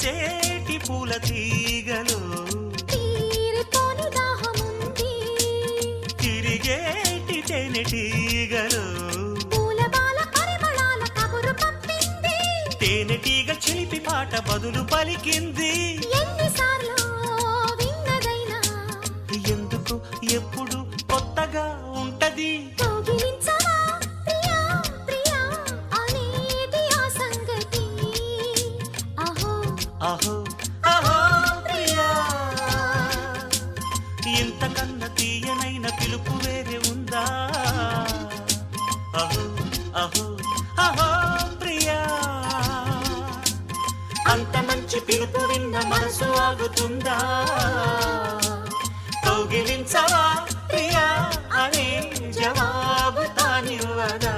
విరిసేటి పూల తీగలు తీరిపోని దాహముంది తిరిగేటి తేనెటీగలు పూలబాల పరిమళాల కబురు పంపింది తేనెటీగ చిలిపి పాట బదులు పలికింది ఎన్నిసార్లు విన్నదైనా ఎందుకు ఎప్పుడు కొత్తగా ఉంటది కౌగిలించవా ప్రియా ప్రియా అనేది ఆ సంగతి అహో అహో అహో ప్రియా ఇంతకన్నా తీయనైన పిలుపు వేరే ఉందా అహో అహో అహో ప్రియా అంత మంచి పిలుపు విన్న మనసు ఆగుతుందా కౌగిలించవా ప్రియా అనే జవాబు తానివ్వదా